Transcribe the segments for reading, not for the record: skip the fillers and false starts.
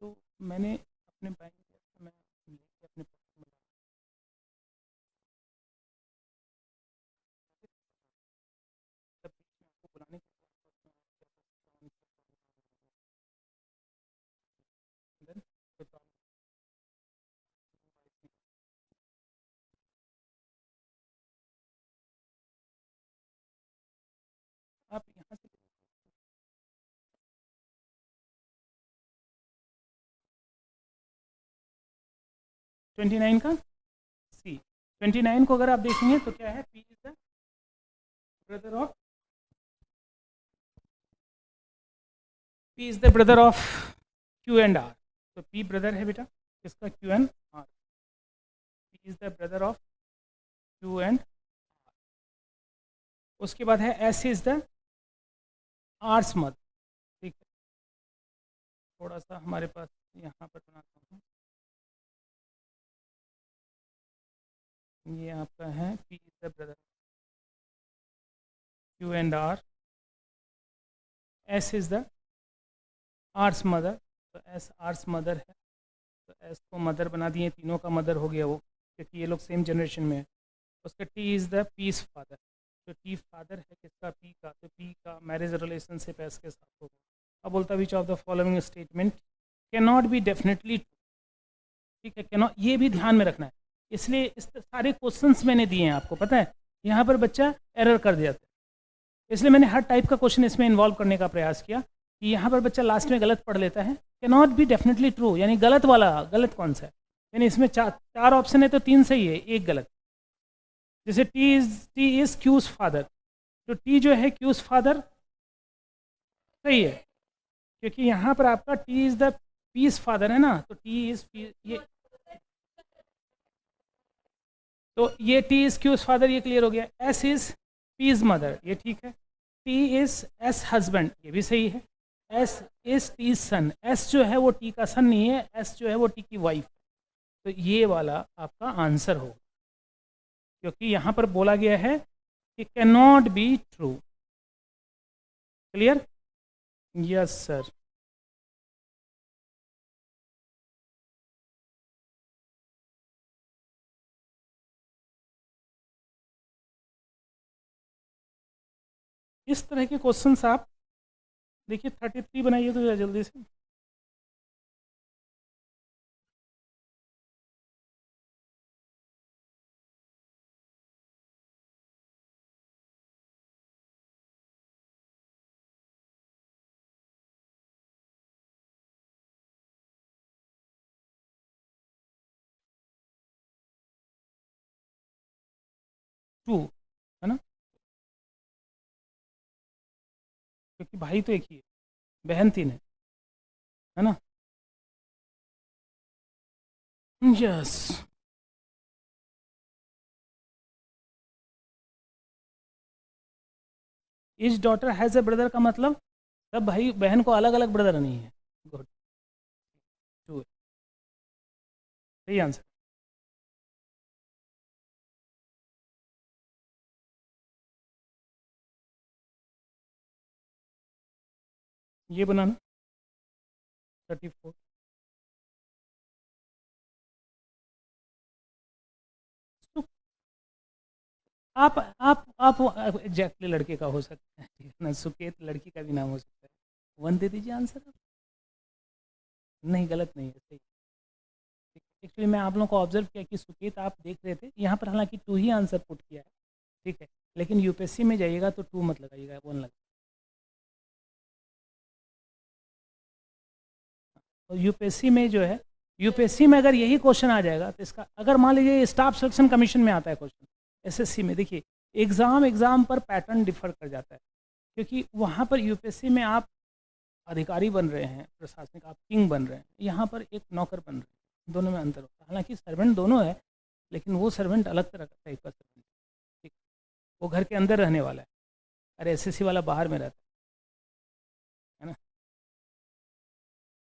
तो मैंने अपने बैंक में लेके अपने pocket में तब बीच में आपको बुलाने के then कोई problem आप यहाँ से 29 का सी 29 को अगर आप देखेंगे तो क्या है, P is the brother of P is the brother of Q and R. तो पी ब्रदर है बेटा किसका, Q and R. P is the brother of Q and, उसके बाद है S is the R's mother. ठीक है, थोड़ा सा हमारे पास यहाँ पर बनाता हूँ, ये आपका है P is the brother Q and R. S is the R's mother, तो एस आर्स मदर है, तो एस को मदर बना दिए, तीनों का मदर हो गया वो, क्योंकि ये लोग सेम जनरेशन में है। उसका T is the P's father, तो टी फादर है किसका, पी का, तो पी का मैरिज रिलेशनशिप एस के साथ होगा। अब बोलता which of the following statement can not be definitely, ठीक है, कैन नॉट, ये भी ध्यान में रखना है। इसलिए इस सारे क्वेश्चंस मैंने दिए हैं आपको, पता है यहाँ पर बच्चा एरर कर दिया था, इसलिए मैंने हर टाइप का क्वेश्चन इसमें इन्वॉल्व करने का प्रयास किया कि यहाँ पर बच्चा लास्ट में गलत पढ़ लेता है। Can not be definitely true, यानी गलत वाला, गलत कौन सा है, यानी इसमें चार ऑप्शन है तो तीन सही है, एक गलत। जैसे टी इज क्यूज फादर, तो टी जो है क्यूज फादर सही है, क्योंकि यहाँ पर आपका T is the P's father है ना, तो टी इज ये, तो ये टी इज क्यूज फादर, ये क्लियर हो गया। एस इज पीज मदर, ये ठीक है। टी इज एस हस्बैंड, ये भी सही है। S is T son, S जो है वो टी का सन नहीं है, एस जो है वो टी की वाइफ, तो ये वाला आपका आंसर होगा, क्योंकि यहाँ पर बोला गया है कि can not be true. Clear? Yes sir. इस तरह के क्वेश्चंस आप देखिए, 33 बनाइए तो जल्दी से। टू है ना, क्योंकि भाई तो एक ही है, बहन तीन है ना। Yes, etch daughter has a brother का मतलब सब भाई बहन को अलग अलग ब्रदर नहीं है। गुड, टू, सही आंसर। ये बनाना 34। तो आप एग्जैक्टली लड़के का हो सकता है, ठीक है ना, सुकेत लड़की का भी नाम हो सकता है। वन दे दीजिए आंसर आप। नहीं, गलत नहीं है, सही। एक्चुअली मैं आप लोगों को ऑब्जर्व किया कि सुकेत आप देख रहे थे, यहाँ पर हालांकि टू ही आंसर पुट किया है, ठीक है, लेकिन यूपीएससी में जाइएगा तो टू मत लगाइएगा, वन लगा। और यूपीएससी में जो है, यूपीएससी में अगर यही क्वेश्चन आ जाएगा तो इसका, अगर मान लीजिए स्टाफ सिलेक्शन कमीशन में आता है क्वेश्चन, एसएससी में, देखिए एग्ज़ाम पर पैटर्न डिफर कर जाता है, क्योंकि वहाँ पर यूपीएससी में आप अधिकारी बन रहे हैं, प्रशासनिक आप किंग बन रहे हैं, यहाँ पर एक नौकर बन रहे हैं, दोनों में अंतर होता है। हालांकि सर्वेंट दोनों है, लेकिन वो सर्वेंट अलग तरह का टाइप का सर्वेंट है, ठीक, वो घर के अंदर रहने वाला है, और एसएससी वाला बाहर में रहता है ना।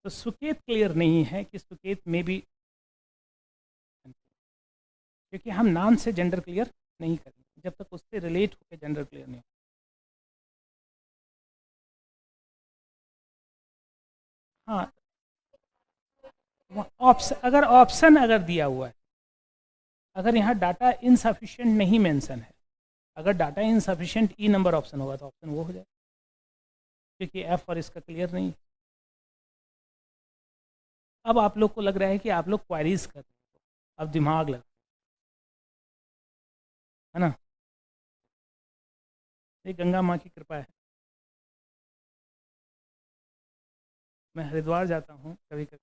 तो सुकेत क्लियर नहीं है कि सुकेत में भी, क्योंकि हम नाम से जेंडर क्लियर नहीं करेंगे जब तक उससे रिलेट होकर जेंडर क्लियर नहीं हो। हाँ, अगर ऑप्शन अगर दिया हुआ है, अगर यहाँ डाटा इनसफिशिएंट नहीं मेंशन है, अगर डाटा इनसफिशिएंट ई नंबर ऑप्शन होगा तो ऑप्शन वो हो जाए, क्योंकि एफ और इसका क्लियर नहीं है। अब आप लोग को लग रहा है कि आप लोग क्वारीज कर रहे हो, अब दिमाग लगा, है ना। ये गंगा माँ की कृपा है। मैं हरिद्वार जाता हूँ कभी कभी,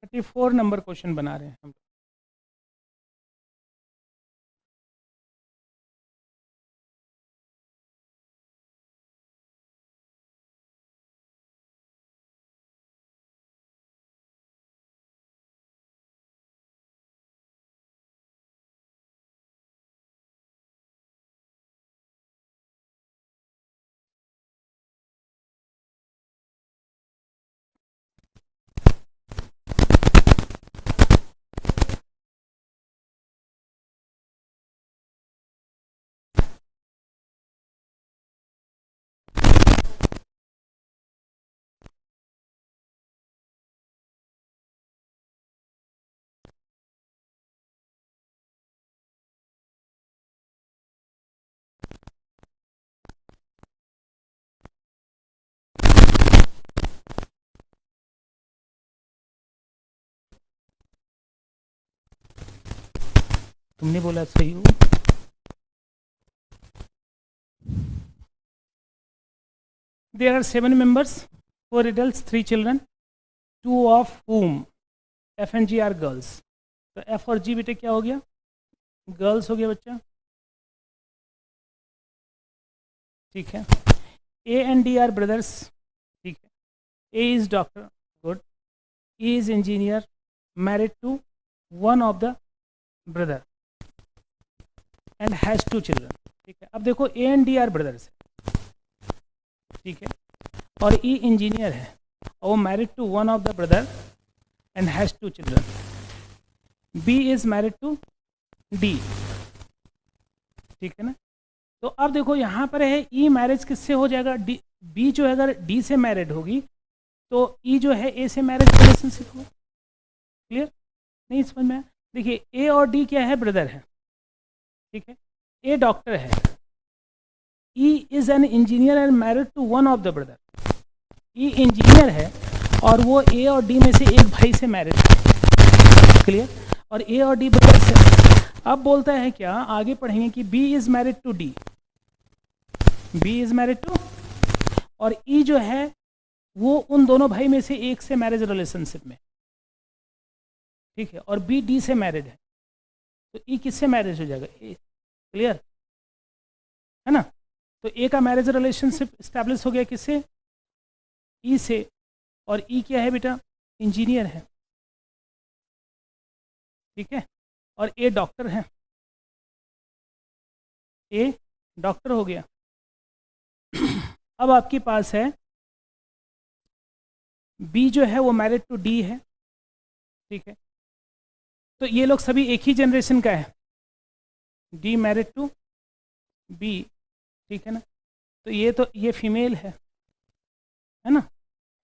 थर्टी 34 नंबर क्वेश्चन बना रहे हैं हम। तुमने बोला सही हो। There are 7 members, 4 adults, 3 children, 2 of whom F and G are girls. तो F और G बेटे क्या हो गया? गर्ल्स हो गया बच्चा, ठीक है। A and D are brothers, ठीक है। A is doctor, good. E is engineer, married to one of the brother and has 2 children, ठीक है। अब देखो A and D are brothers, ठीक है, और E इंजीनियर है और वो married to one of the brother and has 2 children. B is married to D, ठीक है ना। तो अब देखो यहाँ पर है E मैरिज किससे हो जाएगा? B जो है अगर D से मैरिड होगी तो E जो है A से मैरिज रिलेशनशिप हो। क्लियर? नहीं समझ में? देखिए A और D क्या है? ब्रदर है, ठीक है। A डॉक्टर है, E is an engineer and married to one of the brother. E engineer है और वो A और D में से एक भाई से मैरिड है। क्लियर? और A और D ब्रदर्स है। अब बोलता है क्या, आगे पढ़ेंगे कि B is married to D, B is married to, और E जो है वो उन दोनों भाई में से एक से मैरिज रिलेशनशिप में, ठीक है। और B D से मैरिड है, तो E किससे मैरिज हो जाएगा? A। क्लियर है ना। तो A का मैरिज रिलेशनशिप स्टैब्लिश हो गया किससे? E से। और E क्या है बेटा? इंजीनियर है, ठीक है। और A डॉक्टर है, A डॉक्टर हो गया। अब आपके पास है B जो है वो मैरिड टू D है, ठीक है। तो ये लोग सभी एक ही जनरेशन का है, D मैरिड टू B, ठीक है ना। तो ये फीमेल है ना।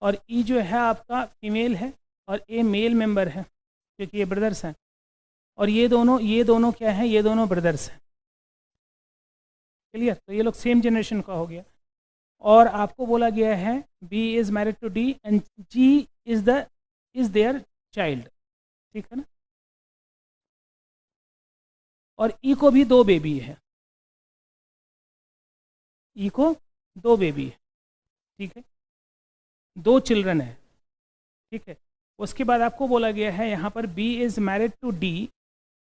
और E जो है आपका फीमेल है और A मेल मेंबर है, क्योंकि ये ब्रदर्स हैं। और ये दोनों क्या हैं? ये दोनों ब्रदर्स हैं। क्लियर? तो ये लोग सेम जनरेशन का हो गया। और आपको बोला गया है B is married to D and G is their child, ठीक है ना। और E को भी 2 बेबी है, E को 2 बेबी है, ठीक है, 2 चिल्ड्रन है, ठीक है। उसके बाद आपको बोला गया है यहाँ पर B is married to D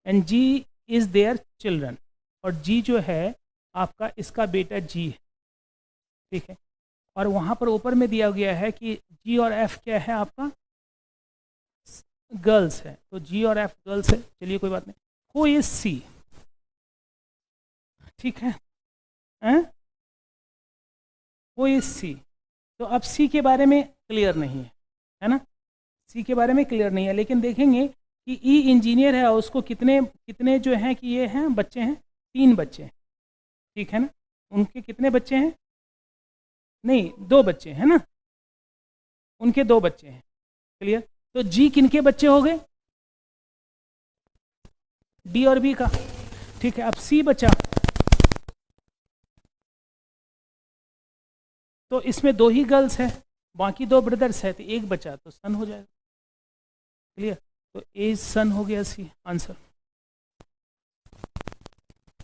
and G is their children, और जी जो है आपका इसका बेटा जी है, ठीक है। और वहाँ पर ऊपर में दिया गया है कि जी और एफ क्या है आपका, गर्ल्स है, तो जी और एफ गर्ल्स है, चलिए कोई बात नहीं। हु इज सी, ठीक है, हु इज सी, तो अब सी के बारे में क्लियर नहीं है ना, सी के बारे में क्लियर नहीं है, लेकिन देखेंगे कि ई इंजीनियर है और उसको कितने कितने जो हैं कि ये हैं बच्चे हैं, 3 बच्चे हैं, ठीक है ना। उनके कितने बच्चे हैं, नहीं 2 बच्चे हैं ना, उनके 2 बच्चे हैं, क्लियर। तो जी किनके बच्चे हो गए, डी और बी का, ठीक है। अब सी बचा, तो इसमें 2 ही गर्ल्स है, बाकी 2 ब्रदर्स है, तो 1 बचा तो सन हो जाएगा, क्लियर। तो ए सन हो गया सी आंसर।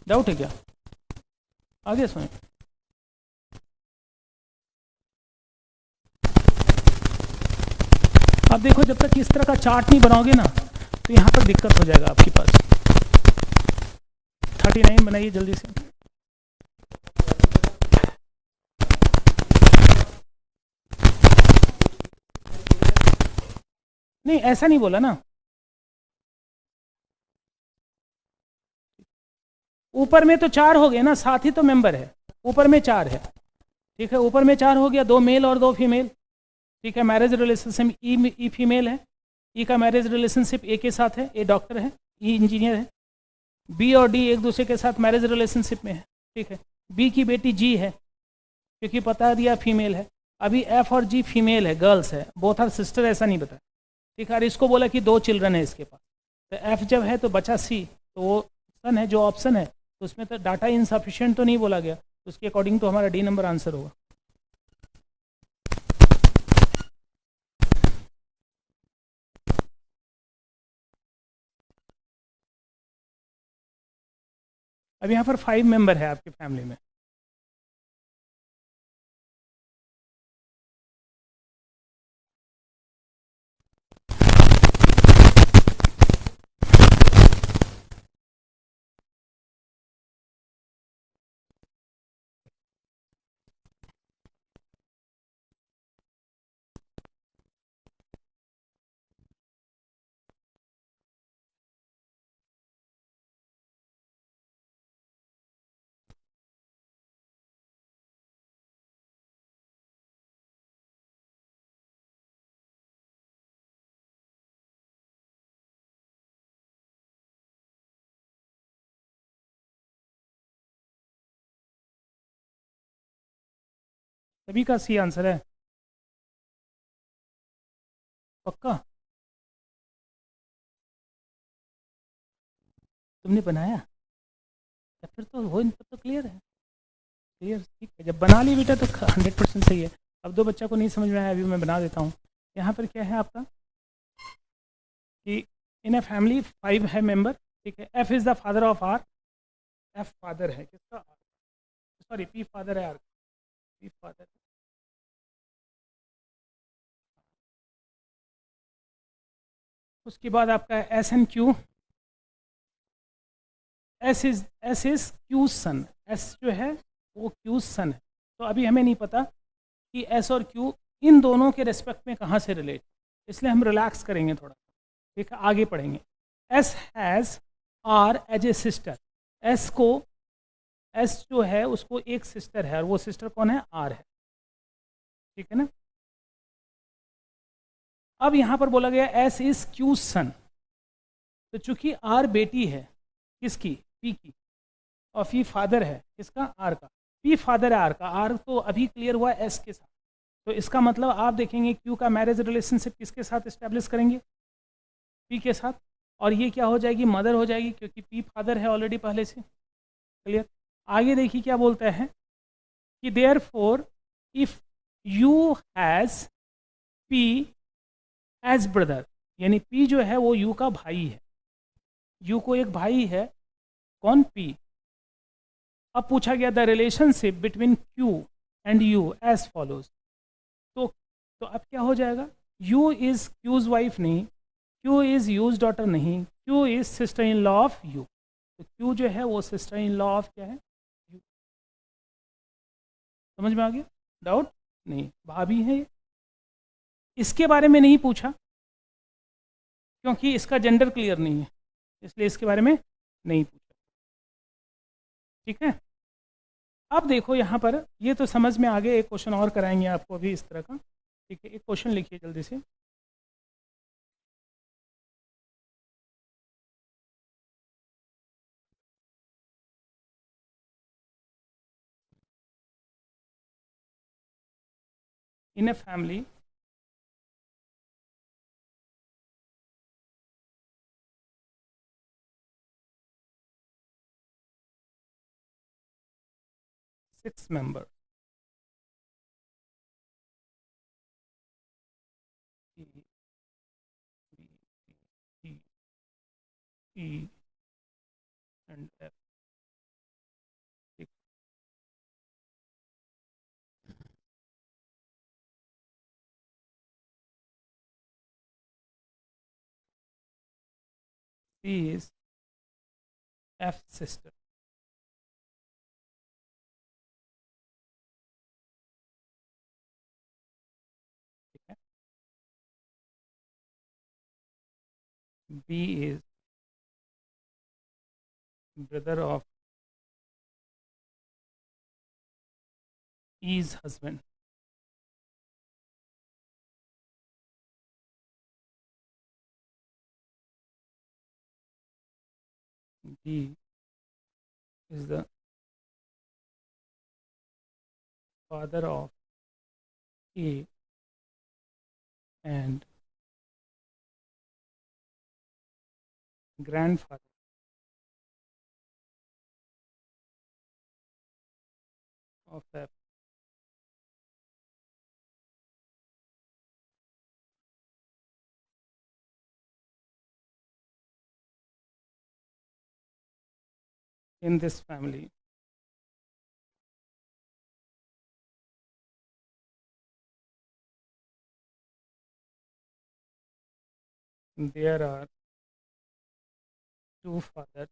डाउट है क्या, आगे सुने। अब देखो जब तक इस तरह का चार्ट नहीं बनाओगे ना तो यहाँ पर दिक्कत हो जाएगा आपके पास। 39 बनाइए जल्दी से। नहीं ऐसा नहीं बोला ना, ऊपर में तो 4 हो गए ना, साथ ही तो मेंबर है, ऊपर में 4 है, ठीक है। ऊपर में 4 हो गया, 2 मेल और 2 फीमेल, ठीक है। मैरिज रिलेशनशिप ई फीमेल है, ई का मैरिज रिलेशनशिप ए के साथ है, ए डॉक्टर है, ई इंजीनियर है। बी और डी एक दूसरे के साथ मैरिज रिलेशनशिप में है, ठीक है। बी की बेटी जी है, क्योंकि बता दिया फीमेल है। अभी एफ और जी फीमेल है, गर्ल्स है, बोथ आर सिस्टर, ऐसा नहीं बताया, ठीक है। और इसको बोला कि 2 चिल्ड्रन है इसके पास, तो एफ जब है तो बचा सी, तो वो सन है जो ऑप्शन है, तो उसमें तो डाटा इनसफिशिएंट तो नहीं बोला गया, तो उसके अकॉर्डिंग तो हमारा डी नंबर आंसर होगा। अब यहाँ पर 5 मेंबर है आपकी फैमिली में, सभी का सी आंसर है, पक्का। तुमने बनाया, या फिर तो हो, तब तो क्लियर है, क्लियर, ठीक है। जब बना ली बेटा तो 100% सही है। अब 2 बच्चा को नहीं समझ में आया, अभी मैं बना देता हूँ। यहाँ पर क्या है आपका कि इन ए फैमिली 5 है मेंबर, ठीक है। F is the father of R, F father है किसका, सॉरी पी फादर है आर, पी फादर। उसके बाद आपका S and Q, S is Q son, S जो है वो क्यू सन है। तो अभी हमें नहीं पता कि एस और क्यू इन दोनों के रेस्पेक्ट में कहाँ से रिलेट, इसलिए हम रिलैक्स करेंगे थोड़ा, ठीक है। आगे पढ़ेंगे। S has R as a sister, S को, एस जो है उसको एक सिस्टर है, और वो सिस्टर कौन है, आर है, ठीक है ना। अब यहाँ पर बोला गया एस इज क्यू सन, तो चूंकि आर बेटी है किसकी, पी की, और पी फादर है किसका, आर का। पी फादर है आर का, आर तो अभी क्लियर हुआ एस के साथ, तो इसका मतलब आप देखेंगे क्यू का मैरिज रिलेशनशिप किसके साथ इस्टेब्लिश करेंगे, पी के साथ, और ये क्या हो जाएगी, मदर हो जाएगी, क्योंकि पी फादर है ऑलरेडी पहले से, क्लियर। आगे देखिए क्या बोलता है कि therefore if you has P as brother, यानी पी जो है वो यू का भाई है, यू को एक भाई है, कौन, पी। अब पूछा गया the relationship between Q and U as follows, तो अब क्या हो जाएगा, यू इज़ क्यूज वाइफ नहीं, क्यू इज़ यूज डॉटर नहीं, Q is sister in law of U. तो क्यू जो है वो सिस्टर इन लॉ ऑफ क्या है, यू। समझ में आ गया? डाउट नहीं, भाभी है ये। इसके बारे में नहीं पूछा क्योंकि इसका जेंडर क्लियर नहीं है, इसलिए इसके बारे में नहीं पूछा। ठीक है, अब देखो यहाँ पर, ये तो समझ में आ गया। एक क्वेश्चन और कराएंगे आपको अभी इस तरह का। ठीक है, एक क्वेश्चन लिखिए जल्दी से। इन a family, six members, E, B, C, E and F. C is F sister. ठीक है, B is brother of E's husband. D is the father of A and grandfather of F. In this family, there are two fathers,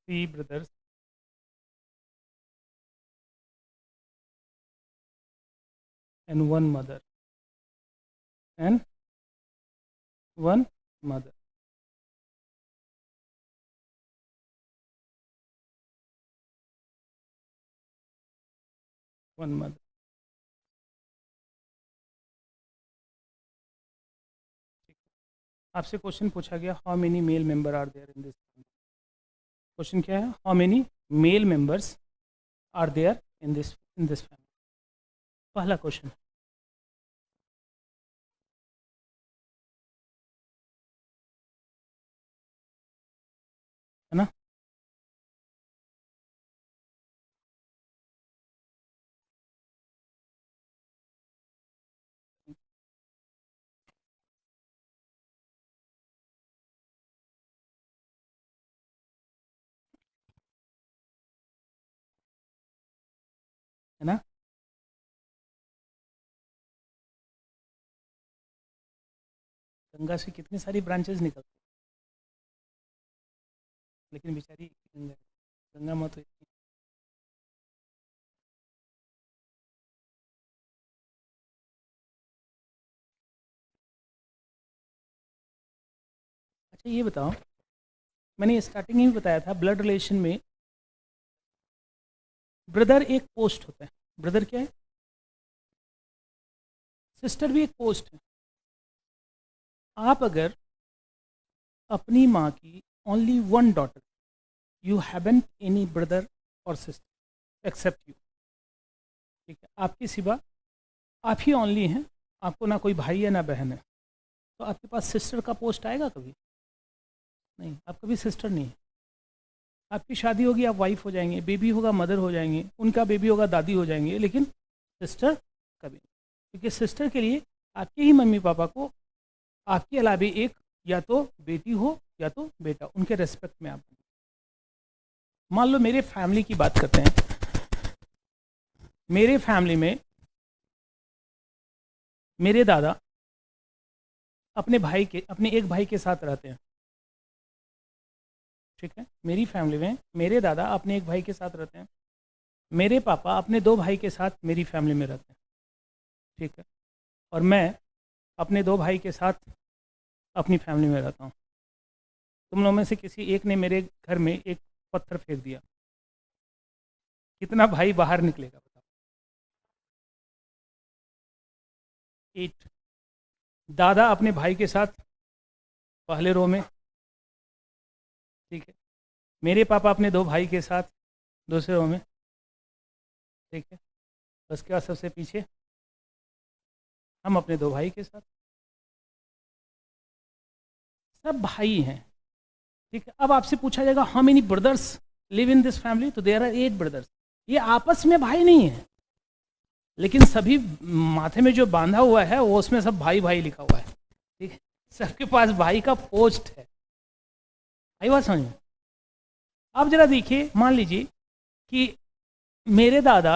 three brothers, and one mother. And one mother. One mother. आपसे question पूछा गया, how many male member are there in this family. Question क्या है, how many male members are there in this family. पहला question है ना। है ना, गंगा से कितनी सारी ब्रांचेस निकलती हैं, लेकिन बेचारी गंगा, गंगा माँ तो इतनी। अच्छा ये बताओ, मैंने स्टार्टिंग में भी बताया था, ब्लड रिलेशन में ब्रदर एक पोस्ट होता है। ब्रदर क्या है, सिस्टर भी एक पोस्ट है। आप अगर अपनी माँ की only one daughter, you haven't any brother और सिस्टर एक्सेप्ट यू, ठीक है, आपके सिवा आप ही ओनली हैं, आपको ना कोई भाई है ना बहन है, तो आपके पास सिस्टर का पोस्ट आएगा कभी नहीं, आप कभी सिस्टर नहीं है। आपकी शादी होगी, आप वाइफ हो जाएंगे, बेबी होगा मदर हो जाएंगे, उनका बेबी होगा दादी हो जाएंगे, लेकिन सिस्टर कभी नहीं। क्योंकि सिस्टर के लिए आपके ही मम्मी पापा को आपके अलावे एक या तो बेटी हो या तो बेटा, उनके रेस्पेक्ट में आप। मान लो मेरे फैमिली की बात करते हैं, मेरे फैमिली में मेरे दादा अपने एक भाई के साथ रहते हैं। ठीक है, मेरी फैमिली में मेरे दादा अपने एक भाई के साथ रहते हैं, मेरे पापा अपने 2 भाई के साथ मेरी फैमिली में रहते हैं। ठीक है, और मैं अपने 2 भाई के साथ अपनी फैमिली में रहता हूँ। तुम लोगों में से किसी एक ने मेरे घर में एक पत्थर फेंक दिया, कितना भाई बाहर निकलेगा बताओ? 8। दादा अपने भाई के साथ पहले रो में। ठीक है, मेरे पापा अपने 2 भाई के साथ दूसरे रो में। ठीक है, उसके बाद सबसे पीछे हम अपने 2 भाई के साथ, सब भाई हैं। ठीक है, अब आपसे पूछा जाएगा how many brothers live in this family, तो देयर आर 8 ब्रदर्स। ये आपस में भाई नहीं है, लेकिन सभी माथे में जो बांधा हुआ है वो उसमें सब भाई भाई लिखा हुआ है। ठीक है, सबके पास भाई का पोस्ट है। आई बात समझ में? अब जरा देखिए, मान लीजिए कि मेरे दादा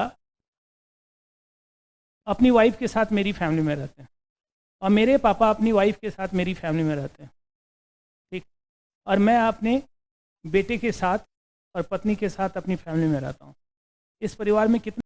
अपनी वाइफ के साथ मेरी फैमिली में रहते हैं और मेरे पापा अपनी वाइफ के साथ मेरी फैमिली में रहते हैं। ठीक, और मैं अपने बेटे के साथ और पत्नी के साथ अपनी फैमिली में रहता हूँ। इस परिवार में कितने